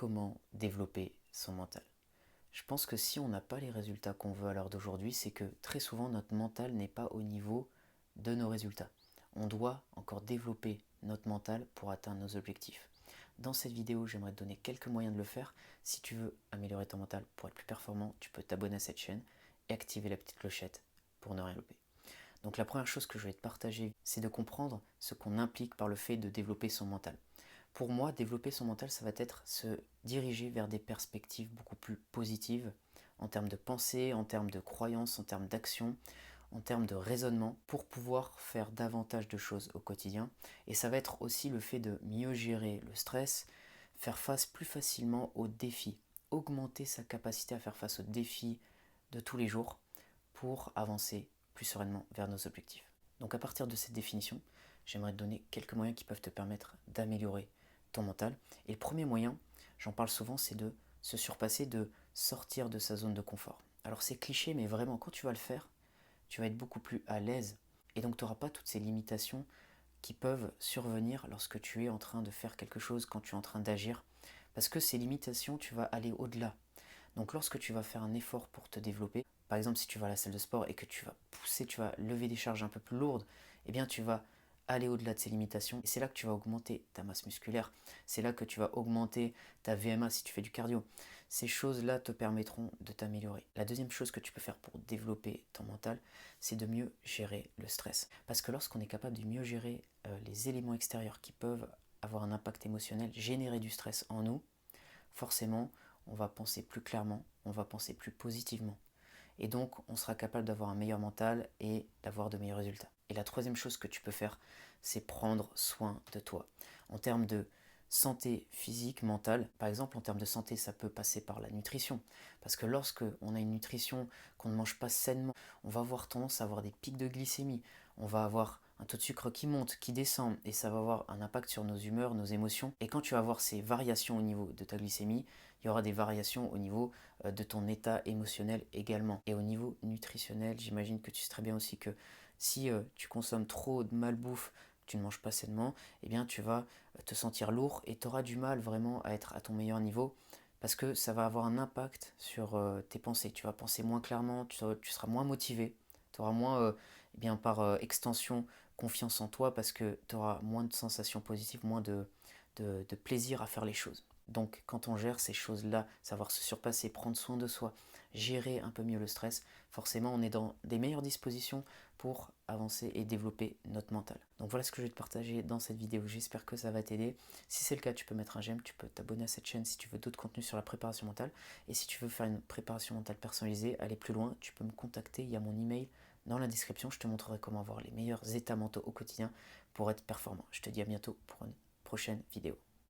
comment développer son mental. Je pense que si on n'a pas les résultats qu'on veut à l'heure d'aujourd'hui, c'est que très souvent notre mental n'est pas au niveau de nos résultats. On doit encore développer notre mental pour atteindre nos objectifs. Dans cette vidéo, j'aimerais te donner quelques moyens de le faire. Si tu veux améliorer ton mental pour être plus performant, tu peux t'abonner à cette chaîne et activer la petite clochette pour ne rien louper. Donc la première chose que je vais te partager, c'est de comprendre ce qu'on implique par le fait de développer son mental. Pour moi, développer son mental, ça va être se diriger vers des perspectives beaucoup plus positives en termes de pensée, en termes de croyances, en termes d'action, en termes de raisonnement pour pouvoir faire davantage de choses au quotidien. Et ça va être aussi le fait de mieux gérer le stress, faire face plus facilement aux défis, augmenter sa capacité à faire face aux défis de tous les jours pour avancer plus sereinement vers nos objectifs. Donc à partir de cette définition, j'aimerais te donner quelques moyens qui peuvent te permettre d'améliorer ton mental. Et le premier moyen, j'en parle souvent, c'est de se surpasser, de sortir de sa zone de confort. Alors c'est cliché, mais vraiment, quand tu vas le faire, tu vas être beaucoup plus à l'aise. Et donc tu n'auras pas toutes ces limitations qui peuvent survenir lorsque tu es en train de faire quelque chose, quand tu es en train d'agir. Parce que ces limitations, tu vas aller au-delà. Donc lorsque tu vas faire un effort pour te développer, par exemple si tu vas à la salle de sport et que tu vas pousser, tu vas lever des charges un peu plus lourdes, eh bien tu vas aller au-delà de ces limitations et c'est là que tu vas augmenter ta masse musculaire, c'est là que tu vas augmenter ta VMA si tu fais du cardio. Ces choses-là te permettront de t'améliorer. La deuxième chose que tu peux faire pour développer ton mental, c'est de mieux gérer le stress. Parce que lorsqu'on est capable de mieux gérer les éléments extérieurs qui peuvent avoir un impact émotionnel, générer du stress en nous, forcément, on va penser plus clairement, on va penser plus positivement. Et donc, on sera capable d'avoir un meilleur mental et d'avoir de meilleurs résultats. Et la troisième chose que tu peux faire, c'est prendre soin de toi. En termes de santé physique, mentale, par exemple, en termes de santé, ça peut passer par la nutrition. Parce que lorsque on a une nutrition, qu'on ne mange pas sainement, on va avoir tendance à avoir des pics de glycémie, on va avoir un taux de sucre qui monte, qui descend, et ça va avoir un impact sur nos humeurs, nos émotions. Et quand tu vas avoir ces variations au niveau de ta glycémie, il y aura des variations au niveau de ton état émotionnel également. Et au niveau nutritionnel, j'imagine que tu sais très bien aussi que si tu consommes trop de malbouffe, tu ne manges pas sainement, eh bien tu vas te sentir lourd et tu auras du mal vraiment à être à ton meilleur niveau parce que ça va avoir un impact sur tes pensées. Tu vas penser moins clairement, tu seras moins motivé, tu auras moins, eh bien, par extension, confiance en toi parce que tu auras moins de sensations positives, moins de plaisir à faire les choses. Donc quand on gère ces choses-là, savoir se surpasser, prendre soin de soi, gérer un peu mieux le stress, forcément on est dans des meilleures dispositions pour avancer et développer notre mental. Donc voilà ce que je vais te partager dans cette vidéo, j'espère que ça va t'aider. Si c'est le cas, tu peux mettre un j'aime, tu peux t'abonner à cette chaîne si tu veux d'autres contenus sur la préparation mentale. Et si tu veux faire une préparation mentale personnalisée, aller plus loin, tu peux me contacter, il y a mon email dans la description, je te montrerai comment avoir les meilleurs états mentaux au quotidien pour être performant. Je te dis à bientôt pour une prochaine vidéo.